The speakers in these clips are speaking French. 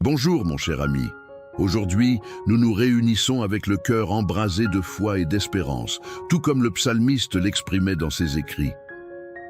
Bonjour mon cher ami. Aujourd'hui, nous nous réunissons avec le cœur embrasé de foi et d'espérance, tout comme le psalmiste l'exprimait dans ses écrits.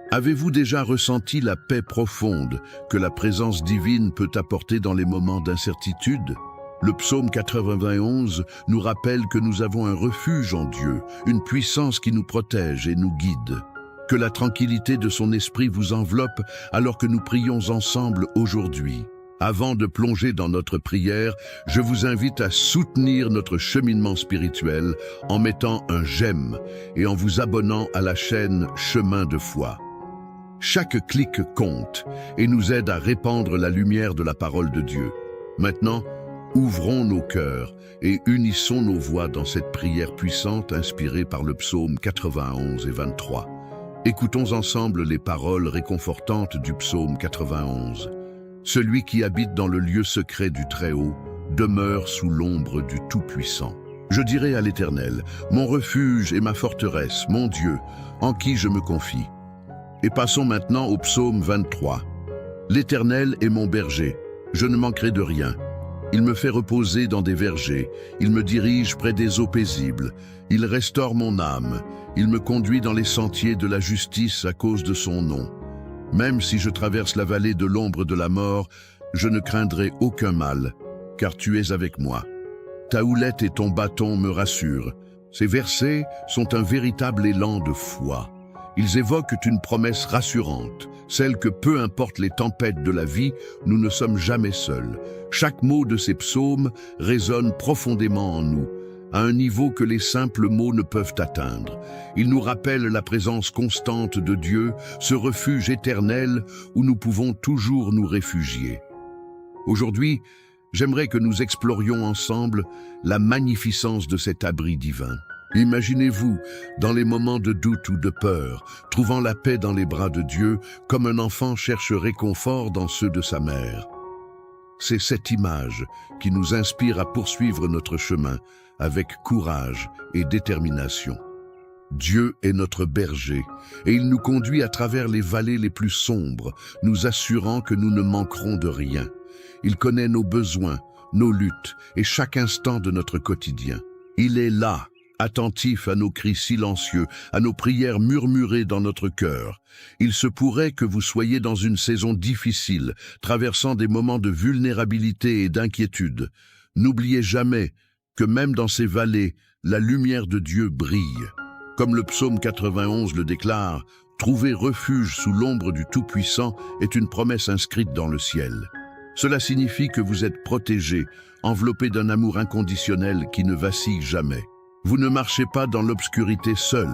Avez-vous déjà ressenti la paix profonde que la présence divine peut apporter dans les moments d'incertitude? Le psaume 91 nous rappelle que nous avons un refuge en Dieu, une puissance qui nous protège et nous guide. Que la tranquillité de son esprit vous enveloppe alors que nous prions ensemble aujourd'hui. Avant de plonger dans notre prière, je vous invite à soutenir notre cheminement spirituel en mettant un j'aime et en vous abonnant à la chaîne Chemin de foi. Chaque clic compte et nous aide à répandre la lumière de la parole de Dieu. Maintenant, ouvrons nos cœurs et unissons nos voix dans cette prière puissante inspirée par le psaume 91 et 23. Écoutons ensemble les paroles réconfortantes du psaume 91. Celui qui habite dans le lieu secret du Très-Haut demeure sous l'ombre du Tout-Puissant. Je dirai à l'Éternel, mon refuge et ma forteresse, mon Dieu, en qui je me confie. Et passons maintenant au psaume 23. L'Éternel est mon berger, je ne manquerai de rien. Il me fait reposer dans des vergers, il me dirige près des eaux paisibles, il restaure mon âme, il me conduit dans les sentiers de la justice à cause de son nom. Même si je traverse la vallée de l'ombre de la mort, je ne craindrai aucun mal, car tu es avec moi. Ta houlette et ton bâton me rassurent. Ces versets sont un véritable élan de foi. Ils évoquent une promesse rassurante, celle que peu importe les tempêtes de la vie, nous ne sommes jamais seuls. Chaque mot de ces psaumes résonne profondément en nous, à un niveau que les simples mots ne peuvent atteindre. Ils nous rappellent la présence constante de Dieu, ce refuge éternel où nous pouvons toujours nous réfugier. Aujourd'hui, j'aimerais que nous explorions ensemble la magnificence de cet abri divin. Imaginez-vous, dans les moments de doute ou de peur, trouvant la paix dans les bras de Dieu, comme un enfant cherche réconfort dans ceux de sa mère. C'est cette image qui nous inspire à poursuivre notre chemin avec courage et détermination. Dieu est notre berger et il nous conduit à travers les vallées les plus sombres, nous assurant que nous ne manquerons de rien. Il connaît nos besoins, nos luttes et chaque instant de notre quotidien. Il est là, attentif à nos cris silencieux, à nos prières murmurées dans notre cœur. Il se pourrait que vous soyez dans une saison difficile, traversant des moments de vulnérabilité et d'inquiétude. N'oubliez jamais que même dans ces vallées, la lumière de Dieu brille. Comme le psaume 91 le déclare, « Trouver refuge sous l'ombre du Tout-Puissant est une promesse inscrite dans le ciel ». Cela signifie que vous êtes protégé, enveloppé d'un amour inconditionnel qui ne vacille jamais. Vous ne marchez pas dans l'obscurité seul.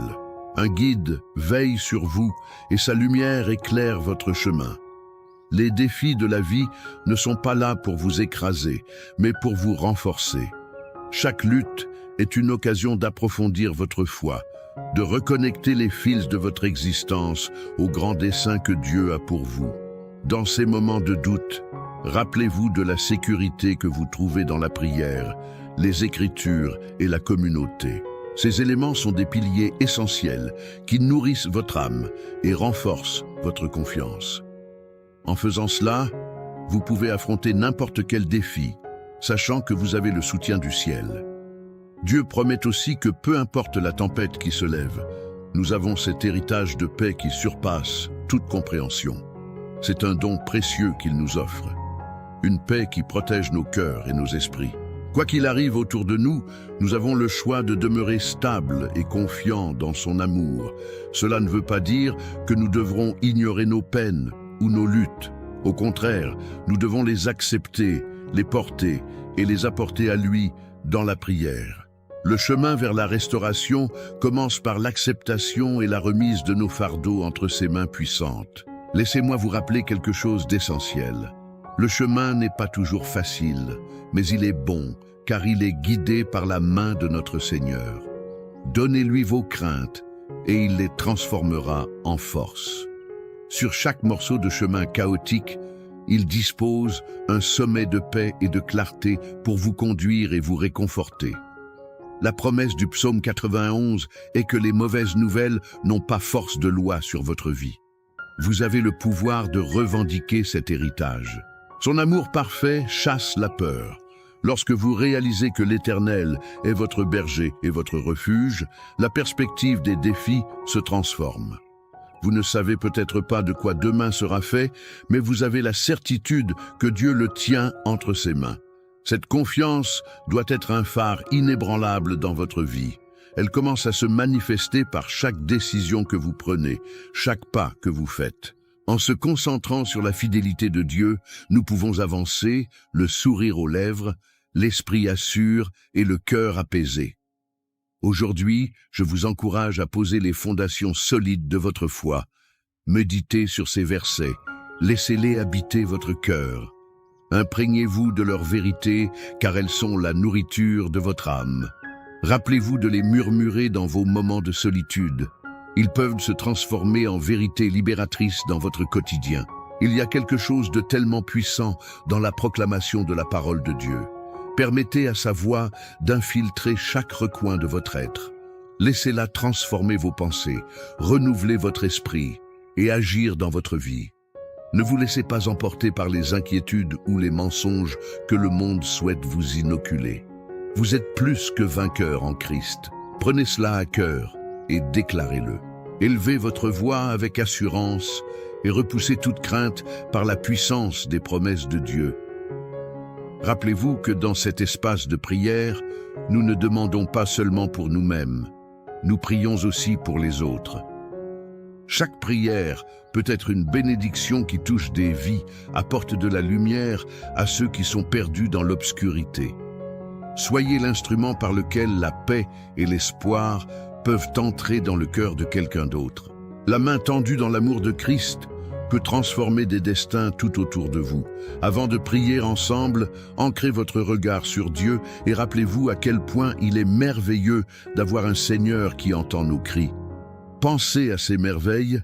Un guide veille sur vous et sa lumière éclaire votre chemin. Les défis de la vie ne sont pas là pour vous écraser, mais pour vous renforcer. Chaque lutte est une occasion d'approfondir votre foi, de reconnecter les fils de votre existence au grand dessein que Dieu a pour vous. Dans ces moments de doute, rappelez-vous de la sécurité que vous trouvez dans la prière, les Écritures et la communauté. Ces éléments sont des piliers essentiels qui nourrissent votre âme et renforcent votre confiance. En faisant cela, vous pouvez affronter n'importe quel défi, sachant que vous avez le soutien du ciel. Dieu promet aussi que peu importe la tempête qui se lève, nous avons cet héritage de paix qui surpasse toute compréhension. C'est un don précieux qu'il nous offre, une paix qui protège nos cœurs et nos esprits. Quoi qu'il arrive autour de nous, nous avons le choix de demeurer stables et confiants dans son amour. Cela ne veut pas dire que nous devrons ignorer nos peines ou nos luttes. Au contraire, nous devons les accepter, les porter et les apporter à lui dans la prière. Le chemin vers la restauration commence par l'acceptation et la remise de nos fardeaux entre ses mains puissantes. Laissez-moi vous rappeler quelque chose d'essentiel. Le chemin n'est pas toujours facile, mais il est bon, car il est guidé par la main de notre Seigneur. Donnez-lui vos craintes, et il les transformera en force. Sur chaque morceau de chemin chaotique, il dispose un sommet de paix et de clarté pour vous conduire et vous réconforter. La promesse du psaume 91 est que les mauvaises nouvelles n'ont pas force de loi sur votre vie. Vous avez le pouvoir de revendiquer cet héritage. Son amour parfait chasse la peur. Lorsque vous réalisez que l'Éternel est votre berger et votre refuge, la perspective des défis se transforme. Vous ne savez peut-être pas de quoi demain sera fait, mais vous avez la certitude que Dieu le tient entre ses mains. Cette confiance doit être un phare inébranlable dans votre vie. Elle commence à se manifester par chaque décision que vous prenez, chaque pas que vous faites. En se concentrant sur la fidélité de Dieu, nous pouvons avancer, le sourire aux lèvres, l'esprit assure et le cœur apaisé. Aujourd'hui, je vous encourage à poser les fondations solides de votre foi. Méditez sur ces versets, laissez-les habiter votre cœur. Imprégnez-vous de leur vérité, car elles sont la nourriture de votre âme. Rappelez-vous de les murmurer dans vos moments de solitude. Ils peuvent se transformer en vérité libératrice dans votre quotidien. Il y a quelque chose de tellement puissant dans la proclamation de la parole de Dieu. Permettez à sa voix d'infiltrer chaque recoin de votre être. Laissez-la transformer vos pensées, renouveler votre esprit et agir dans votre vie. Ne vous laissez pas emporter par les inquiétudes ou les mensonges que le monde souhaite vous inoculer. Vous êtes plus que vainqueur en Christ. Prenez cela à cœur et déclarez-le. Élevez votre voix avec assurance et repoussez toute crainte par la puissance des promesses de Dieu. Rappelez-vous que dans cet espace de prière, nous ne demandons pas seulement pour nous-mêmes, nous prions aussi pour les autres. Chaque prière peut être une bénédiction qui touche des vies, apporte de la lumière à ceux qui sont perdus dans l'obscurité. Soyez l'instrument par lequel la paix et l'espoir peuvent entrer dans le cœur de quelqu'un d'autre. La main tendue dans l'amour de Christ peut transformer des destins tout autour de vous. Avant de prier ensemble, ancrez votre regard sur Dieu et rappelez-vous à quel point il est merveilleux d'avoir un Seigneur qui entend nos cris. Pensez à ces merveilles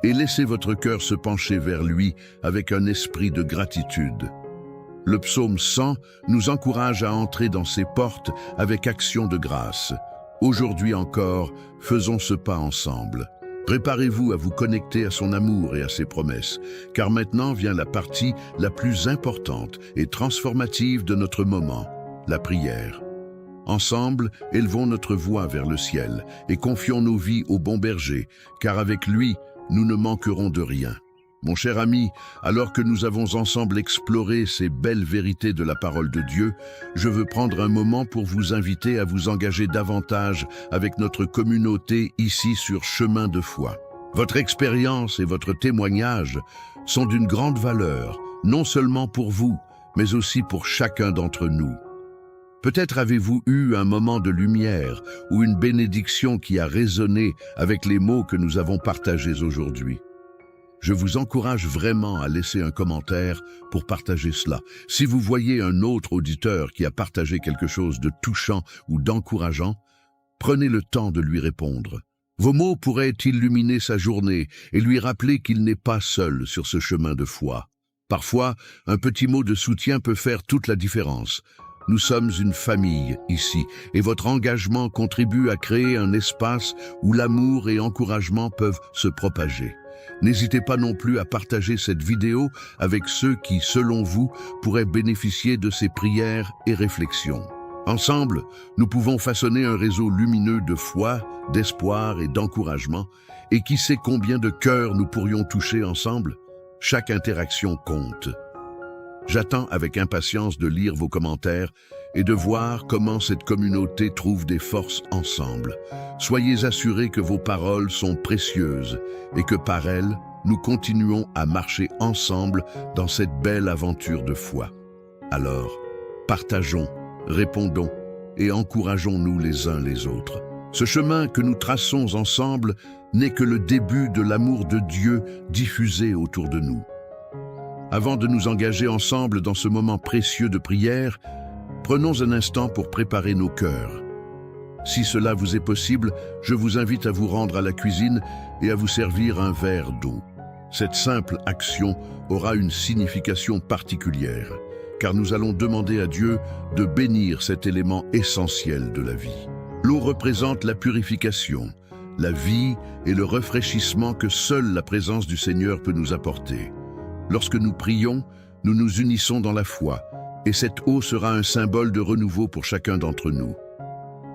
et laissez votre cœur se pencher vers lui avec un esprit de gratitude. Le psaume 100 nous encourage à entrer dans ses portes avec action de grâce. Aujourd'hui encore, faisons ce pas ensemble. Préparez-vous à vous connecter à son amour et à ses promesses, car maintenant vient la partie la plus importante et transformative de notre moment, la prière. Ensemble, élevons notre voix vers le ciel et confions nos vies au bon berger, car avec lui, nous ne manquerons de rien. Mon cher ami, alors que nous avons ensemble exploré ces belles vérités de la parole de Dieu, je veux prendre un moment pour vous inviter à vous engager davantage avec notre communauté ici sur Chemin de foi. Votre expérience et votre témoignage sont d'une grande valeur, non seulement pour vous, mais aussi pour chacun d'entre nous. Peut-être avez-vous eu un moment de lumière ou une bénédiction qui a résonné avec les mots que nous avons partagés aujourd'hui. Je vous encourage vraiment à laisser un commentaire pour partager cela. Si vous voyez un autre auditeur qui a partagé quelque chose de touchant ou d'encourageant, prenez le temps de lui répondre. Vos mots pourraient illuminer sa journée et lui rappeler qu'il n'est pas seul sur ce chemin de foi. Parfois, un petit mot de soutien peut faire toute la différence. Nous sommes une famille ici et votre engagement contribue à créer un espace où l'amour et encouragement peuvent se propager. N'hésitez pas non plus à partager cette vidéo avec ceux qui, selon vous, pourraient bénéficier de ces prières et réflexions. Ensemble, nous pouvons façonner un réseau lumineux de foi, d'espoir et d'encouragement. Et qui sait combien de cœurs nous pourrions toucher ensemble? Chaque interaction compte. J'attends avec impatience de lire vos commentaires et de voir comment cette communauté trouve des forces ensemble. Soyez assurés que vos paroles sont précieuses et que par elles, nous continuons à marcher ensemble dans cette belle aventure de foi. Alors, partageons, répondons et encourageons-nous les uns les autres. Ce chemin que nous traçons ensemble n'est que le début de l'amour de Dieu diffusé autour de nous. Avant de nous engager ensemble dans ce moment précieux de prière, prenons un instant pour préparer nos cœurs. Si cela vous est possible, je vous invite à vous rendre à la cuisine et à vous servir un verre d'eau. Cette simple action aura une signification particulière, car nous allons demander à Dieu de bénir cet élément essentiel de la vie. L'eau représente la purification, la vie et le rafraîchissement que seule la présence du Seigneur peut nous apporter. Lorsque nous prions, nous nous unissons dans la foi, et cette eau sera un symbole de renouveau pour chacun d'entre nous.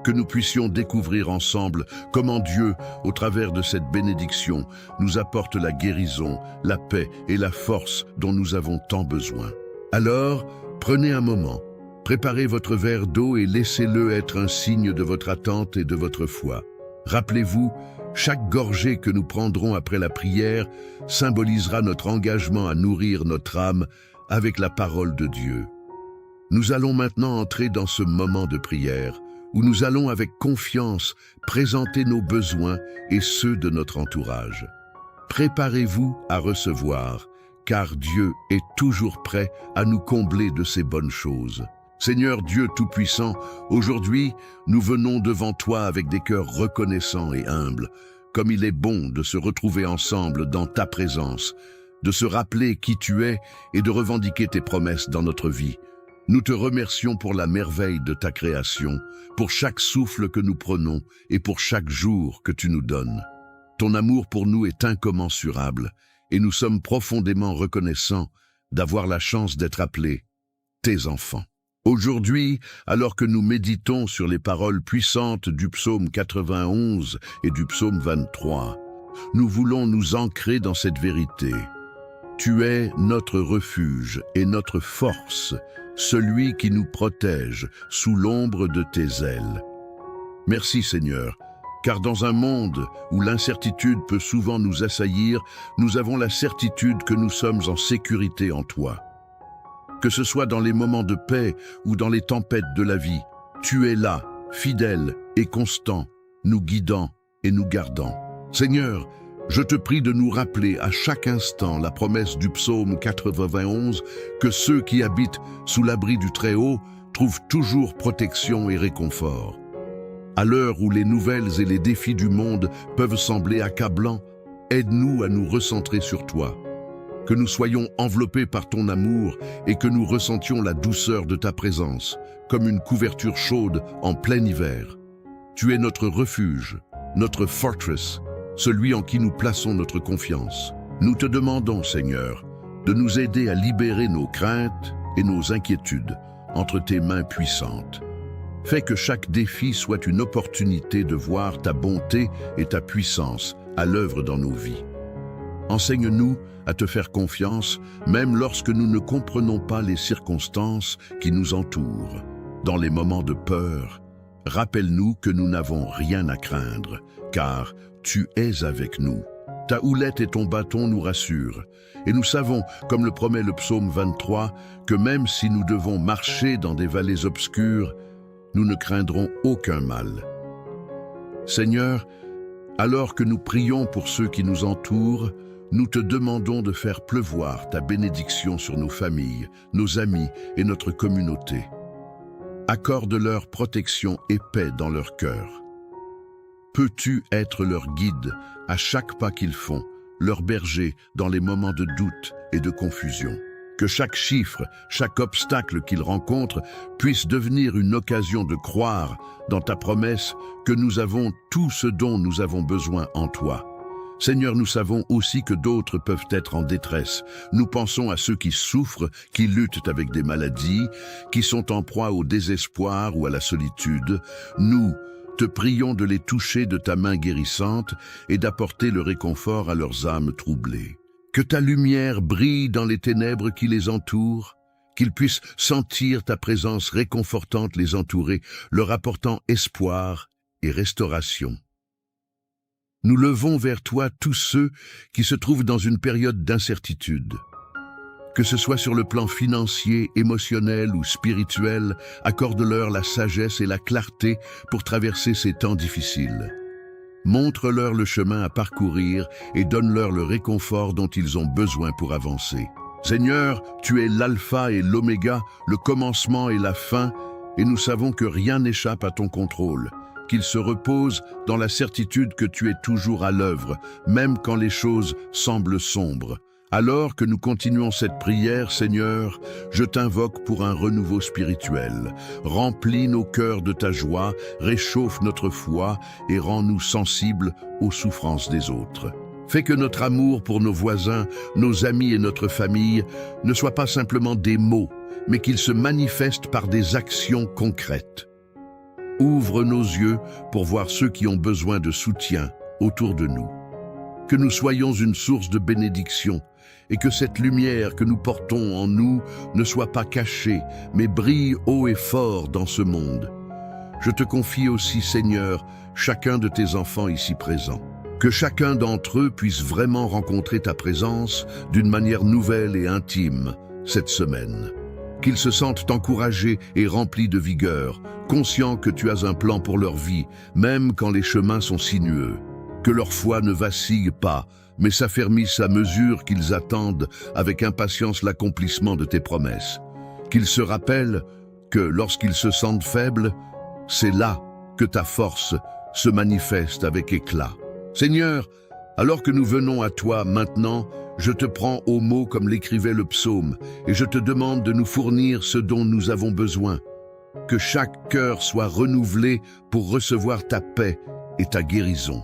Que nous puissions découvrir ensemble comment Dieu, au travers de cette bénédiction, nous apporte la guérison, la paix et la force dont nous avons tant besoin. Alors, prenez un moment, préparez votre verre d'eau et laissez-le être un signe de votre attente et de votre foi. Rappelez-vous, chaque gorgée que nous prendrons après la prière symbolisera notre engagement à nourrir notre âme avec la parole de Dieu. Nous allons maintenant entrer dans ce moment de prière où nous allons avec confiance présenter nos besoins et ceux de notre entourage. Préparez-vous à recevoir, car Dieu est toujours prêt à nous combler de ses bonnes choses. Seigneur Dieu Tout-Puissant, aujourd'hui, nous venons devant toi avec des cœurs reconnaissants et humbles, comme il est bon de se retrouver ensemble dans ta présence, de se rappeler qui tu es et de revendiquer tes promesses dans notre vie. Nous te remercions pour la merveille de ta création, pour chaque souffle que nous prenons et pour chaque jour que tu nous donnes. Ton amour pour nous est incommensurable et nous sommes profondément reconnaissants d'avoir la chance d'être appelés tes enfants. Aujourd'hui, alors que nous méditons sur les paroles puissantes du psaume 91 et du psaume 23, nous voulons nous ancrer dans cette vérité. Tu es notre refuge et notre force, celui qui nous protège sous l'ombre de tes ailes. Merci Seigneur, car dans un monde où l'incertitude peut souvent nous assaillir, nous avons la certitude que nous sommes en sécurité en toi. Que ce soit dans les moments de paix ou dans les tempêtes de la vie, tu es là, fidèle et constant, nous guidant et nous gardant. Seigneur, je te prie de nous rappeler à chaque instant la promesse du psaume 91 que ceux qui habitent sous l'abri du Très-Haut trouvent toujours protection et réconfort. À l'heure où les nouvelles et les défis du monde peuvent sembler accablants, aide-nous à nous recentrer sur toi. Que nous soyons enveloppés par ton amour et que nous ressentions la douceur de ta présence, comme une couverture chaude en plein hiver. Tu es notre refuge, notre fortress, celui en qui nous plaçons notre confiance. Nous te demandons, Seigneur, de nous aider à libérer nos craintes et nos inquiétudes entre tes mains puissantes. Fais que chaque défi soit une opportunité de voir ta bonté et ta puissance à l'œuvre dans nos vies. Enseigne-nous à te faire confiance, même lorsque nous ne comprenons pas les circonstances qui nous entourent. Dans les moments de peur, rappelle-nous que nous n'avons rien à craindre, car tu es avec nous. Ta houlette et ton bâton nous rassurent. Et nous savons, comme le promet le psaume 23, que même si nous devons marcher dans des vallées obscures, nous ne craindrons aucun mal. Seigneur, alors que nous prions pour ceux qui nous entourent, nous te demandons de faire pleuvoir ta bénédiction sur nos familles, nos amis et notre communauté. Accorde-leur protection et paix dans leur cœur. Peux-tu être leur guide à chaque pas qu'ils font, leur berger dans les moments de doute et de confusion? Que chaque chiffre, chaque obstacle qu'ils rencontrent puisse devenir une occasion de croire dans ta promesse que nous avons tout ce dont nous avons besoin en toi. Seigneur, nous savons aussi que d'autres peuvent être en détresse. Nous pensons à ceux qui souffrent, qui luttent avec des maladies, qui sont en proie au désespoir ou à la solitude. Nous te prions de les toucher de ta main guérissante et d'apporter le réconfort à leurs âmes troublées. Que ta lumière brille dans les ténèbres qui les entourent, qu'ils puissent sentir ta présence réconfortante les entourer, leur apportant espoir et restauration. Nous levons vers toi tous ceux qui se trouvent dans une période d'incertitude. Que ce soit sur le plan financier, émotionnel ou spirituel, accorde-leur la sagesse et la clarté pour traverser ces temps difficiles. Montre-leur le chemin à parcourir et donne-leur le réconfort dont ils ont besoin pour avancer. Seigneur, tu es l'alpha et l'oméga, le commencement et la fin, et nous savons que rien n'échappe à ton contrôle. Qu'ils se reposent dans la certitude que tu es toujours à l'œuvre, même quand les choses semblent sombres. Alors que nous continuons cette prière, Seigneur, je t'invoque pour un renouveau spirituel. Remplis nos cœurs de ta joie, réchauffe notre foi et rends-nous sensibles aux souffrances des autres. Fais que notre amour pour nos voisins, nos amis et notre famille ne soit pas simplement des mots, mais qu'il se manifeste par des actions concrètes. Ouvre nos yeux pour voir ceux qui ont besoin de soutien autour de nous. Que nous soyons une source de bénédiction et que cette lumière que nous portons en nous ne soit pas cachée, mais brille haut et fort dans ce monde. Je te confie aussi, Seigneur, chacun de tes enfants ici présents. Que chacun d'entre eux puisse vraiment rencontrer ta présence d'une manière nouvelle et intime cette semaine. Qu'ils se sentent encouragés et remplis de vigueur, conscients que tu as un plan pour leur vie, même quand les chemins sont sinueux. Que leur foi ne vacille pas, mais s'affermisse à mesure qu'ils attendent avec impatience l'accomplissement de tes promesses. Qu'ils se rappellent que lorsqu'ils se sentent faibles, c'est là que ta force se manifeste avec éclat. Seigneur, alors que nous venons à toi maintenant, je te prends au mot comme l'écrivait le psaume, et je te demande de nous fournir ce dont nous avons besoin. Que chaque cœur soit renouvelé pour recevoir ta paix et ta guérison.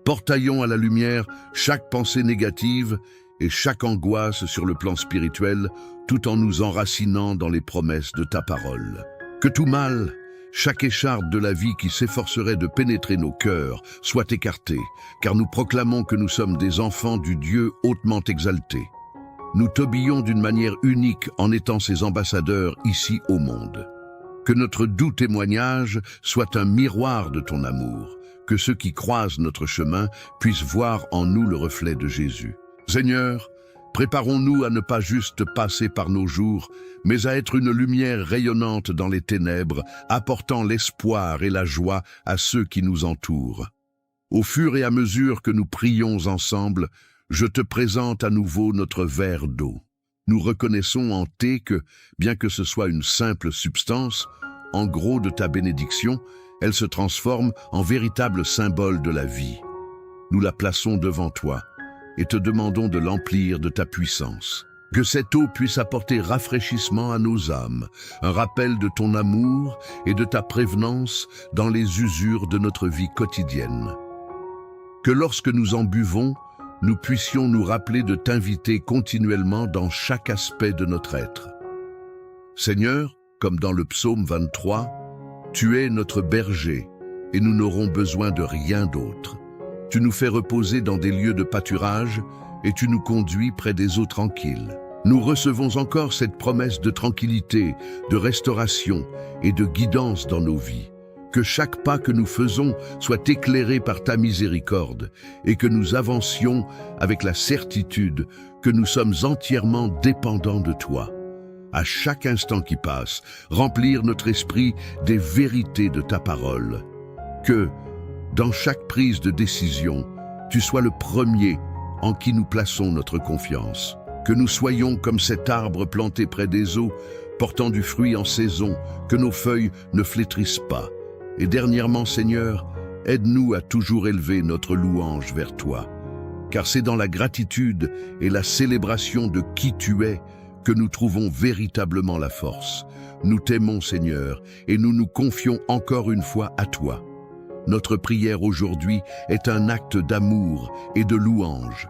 Portaillons à la lumière chaque pensée négative et chaque angoisse sur le plan spirituel, tout en nous enracinant dans les promesses de ta parole. Que tout mal, chaque écharpe de la vie qui s'efforcerait de pénétrer nos cœurs soit écartée, car nous proclamons que nous sommes des enfants du Dieu hautement exalté. Nous t'obéissons d'une manière unique en étant ses ambassadeurs ici au monde. Que notre doux témoignage soit un miroir de ton amour, que ceux qui croisent notre chemin puissent voir en nous le reflet de Jésus. Seigneur, préparons-nous à ne pas juste passer par nos jours, mais à être une lumière rayonnante dans les ténèbres, apportant l'espoir et la joie à ceux qui nous entourent. Au fur et à mesure que nous prions ensemble, je te présente à nouveau notre verre d'eau. Nous reconnaissons en thé que, bien que ce soit une simple substance, en gros de ta bénédiction, elle se transforme en véritable symbole de la vie. Nous la plaçons devant toi et te demandons de l'emplir de ta puissance. Que cette eau puisse apporter rafraîchissement à nos âmes, un rappel de ton amour et de ta prévenance dans les usures de notre vie quotidienne. Que lorsque nous en buvons, nous puissions nous rappeler de t'inviter continuellement dans chaque aspect de notre être. Seigneur, comme dans le psaume 23, tu es notre berger et nous n'aurons besoin de rien d'autre. Tu nous fais reposer dans des lieux de pâturage et tu nous conduis près des eaux tranquilles. Nous recevons encore cette promesse de tranquillité, de restauration et de guidance dans nos vies. Que chaque pas que nous faisons soit éclairé par ta miséricorde et que nous avancions avec la certitude que nous sommes entièrement dépendants de toi. À chaque instant qui passe, remplir notre esprit des vérités de ta parole. Que, dans chaque prise de décision, tu sois le premier en qui nous plaçons notre confiance. Que nous soyons comme cet arbre planté près des eaux, portant du fruit en saison, que nos feuilles ne flétrissent pas. Et dernièrement, Seigneur, aide-nous à toujours élever notre louange vers toi. Car c'est dans la gratitude et la célébration de qui tu es que nous trouvons véritablement la force. Nous t'aimons, Seigneur, et nous nous confions encore une fois à toi. Notre prière aujourd'hui est un acte d'amour et de louange.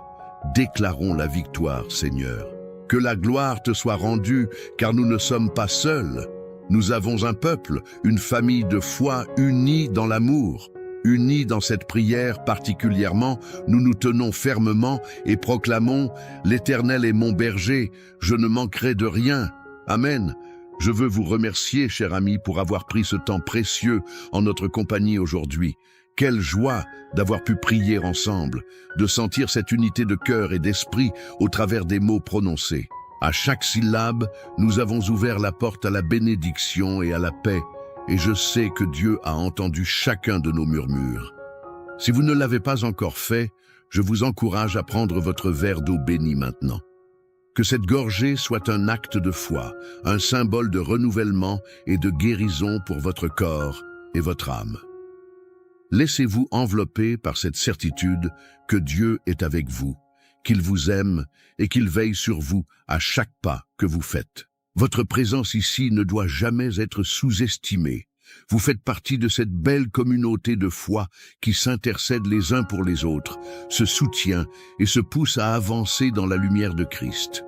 Déclarons la victoire, Seigneur. Que la gloire te soit rendue, car nous ne sommes pas seuls. Nous avons un peuple, une famille de foi unie dans l'amour. Unis dans cette prière particulièrement, nous nous tenons fermement et proclamons « L'Éternel est mon berger, je ne manquerai de rien. » Amen. Je veux vous remercier, chers amis, pour avoir pris ce temps précieux en notre compagnie aujourd'hui. Quelle joie d'avoir pu prier ensemble, de sentir cette unité de cœur et d'esprit au travers des mots prononcés. À chaque syllabe, nous avons ouvert la porte à la bénédiction et à la paix, et je sais que Dieu a entendu chacun de nos murmures. Si vous ne l'avez pas encore fait, je vous encourage à prendre votre verre d'eau bénie maintenant. Que cette gorgée soit un acte de foi, un symbole de renouvellement et de guérison pour votre corps et votre âme. Laissez-vous envelopper par cette certitude que Dieu est avec vous, qu'il vous aime et qu'il veille sur vous à chaque pas que vous faites. Votre présence ici ne doit jamais être sous-estimée. Vous faites partie de cette belle communauté de foi qui s'intercède les uns pour les autres, se soutient et se pousse à avancer dans la lumière de Christ.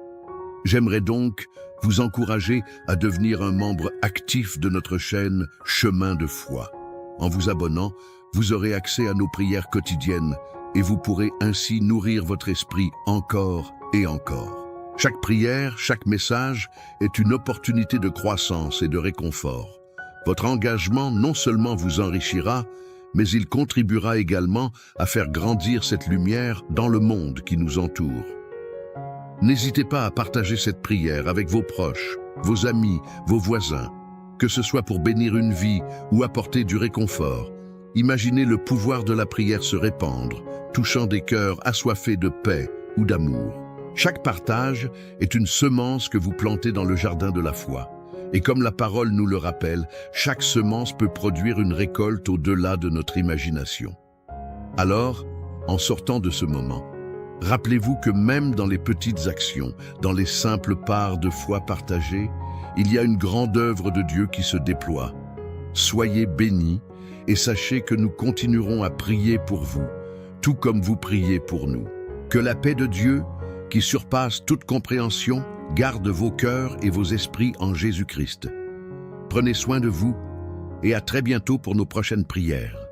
J'aimerais donc vous encourager à devenir un membre actif de notre chaîne Chemin de foi. En vous abonnant, vous aurez accès à nos prières quotidiennes et vous pourrez ainsi nourrir votre esprit encore et encore. Chaque prière, chaque message est une opportunité de croissance et de réconfort. Votre engagement non seulement vous enrichira, mais il contribuera également à faire grandir cette lumière dans le monde qui nous entoure. N'hésitez pas à partager cette prière avec vos proches, vos amis, vos voisins, que ce soit pour bénir une vie ou apporter du réconfort. Imaginez le pouvoir de la prière se répandre, touchant des cœurs assoiffés de paix ou d'amour. Chaque partage est une semence que vous plantez dans le jardin de la foi. Et comme la parole nous le rappelle, chaque semence peut produire une récolte au-delà de notre imagination. Alors, en sortant de ce moment, rappelez-vous que même dans les petites actions, dans les simples parts de foi partagées, il y a une grande œuvre de Dieu qui se déploie. Soyez bénis et sachez que nous continuerons à prier pour vous, tout comme vous priez pour nous. Que la paix de Dieu, qui surpasse toute compréhension, garde vos cœurs et vos esprits en Jésus-Christ. Prenez soin de vous et à très bientôt pour nos prochaines prières.